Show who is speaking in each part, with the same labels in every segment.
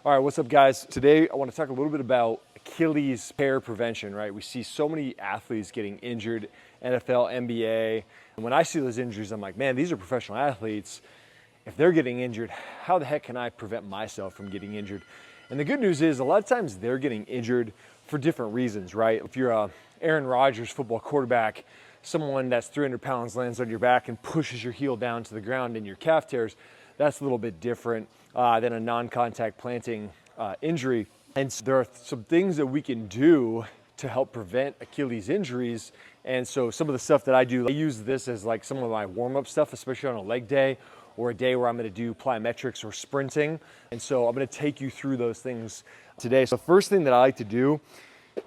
Speaker 1: All right, what's up guys? Today I want to talk a little bit about Achilles tear prevention, right? We see so many athletes getting injured, NFL, NBA. And when I see those injuries, I'm like, man, these are professional athletes. If they're getting injured, how the heck can I prevent myself from getting injured? And the good news is a lot of times they're getting injured for different reasons, right? If you're a Aaron Rodgers football quarterback, someone that's 300 pounds lands on your back and pushes your heel down to the ground and your calf tears, that's a little bit different than a non-contact planting injury. And so there are some things that we can do to help prevent Achilles injuries. And so some of the stuff that I do, I use this as like some of my warm-up stuff, especially on a leg day or a day where I'm gonna do plyometrics or sprinting. And so I'm gonna take you through those things today. So the first thing that I like to do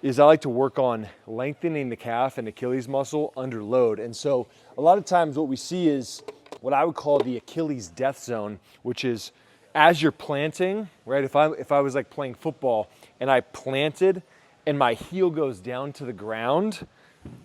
Speaker 1: is I like to work on lengthening the calf and Achilles muscle under load. And so a lot of times what we see is what I would call the Achilles death zone, which is as you're planting, right? If I was like playing football and I planted and my heel goes down to the ground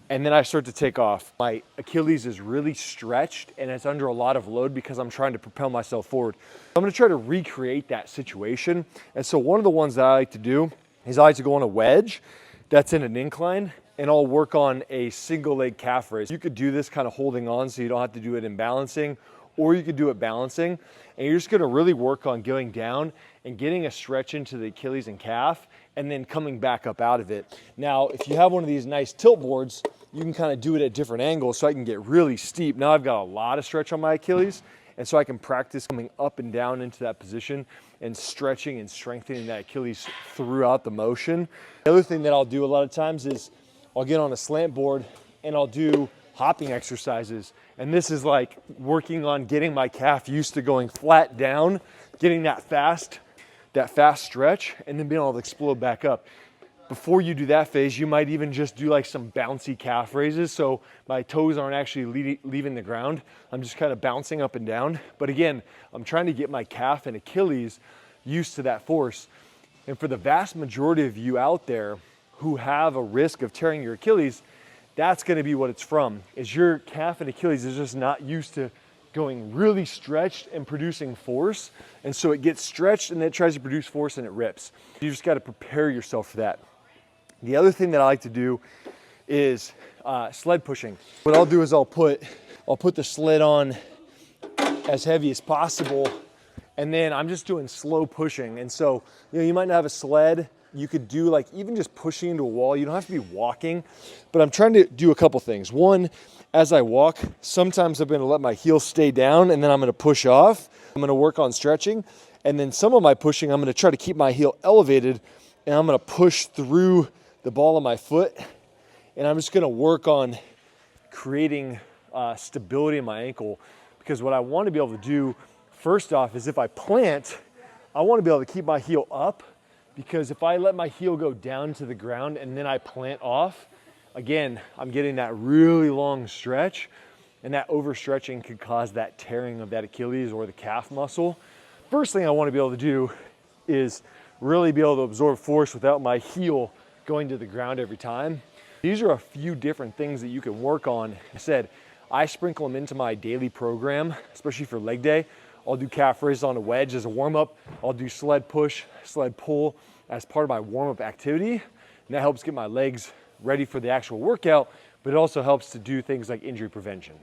Speaker 1: and then I start to take off, my Achilles is really stretched and it's under a lot of load because I'm trying to propel myself forward. I'm gonna try to recreate that situation. And so one of the ones that I like to do is I like to go on a wedge that's in an incline and I'll work on a single leg calf raise. You could do this kind of holding on so you don't have to do it in balancing, or you could do it balancing. And you're just gonna really work on going down and getting a stretch into the Achilles and calf and then coming back up out of it. Now, if you have one of these nice tilt boards, you can kind of do it at different angles so I can get really steep. Now I've got a lot of stretch on my Achilles, and so I can practice coming up and down into that position and stretching and strengthening that Achilles throughout the motion. The other thing that I'll do a lot of times is I'll get on a slant board and I'll do hopping exercises. And this is like working on getting my calf used to going flat down, getting that fast stretch, and then being able to explode back up. Before you do that phase, you might even just do like some bouncy calf raises. So my toes aren't actually leaving the ground. I'm just kind of bouncing up and down. But again, I'm trying to get my calf and Achilles used to that force. And for the vast majority of you out there who have a risk of tearing your Achilles, that's gonna be what it's from, is your calf and Achilles is just not used to going really stretched and producing force. And so it gets stretched and then it tries to produce force and it rips. You just gotta prepare yourself for that. The other thing that I like to do is sled pushing. What I'll do is I'll put the sled on as heavy as possible, and then I'm just doing slow pushing. And so, you might not have a sled. You could do like even just pushing into a wall. You don't have to be walking, but I'm trying to do a couple things. One, as I walk, sometimes I'm gonna let my heel stay down and then I'm gonna push off. I'm gonna work on stretching. And then some of my pushing, I'm gonna try to keep my heel elevated and I'm gonna push through the ball of my foot. And I'm just gonna work on creating stability in my ankle, because what I wanna be able to do first off is if I plant, I wanna be able to keep my heel up, because if I let my heel go down to the ground and then I plant off, again, I'm getting that really long stretch, and that overstretching could cause that tearing of that Achilles or the calf muscle. First thing I want to be able to do is really be able to absorb force without my heel going to the ground every time. These are a few different things that you can work on. I said, I sprinkle them into my daily program, especially for leg day. I'll do calf raises on a wedge as a warm-up. I'll do sled push, sled pull as part of my warm-up activity. And that helps get my legs ready for the actual workout, but it also helps to do things like injury prevention.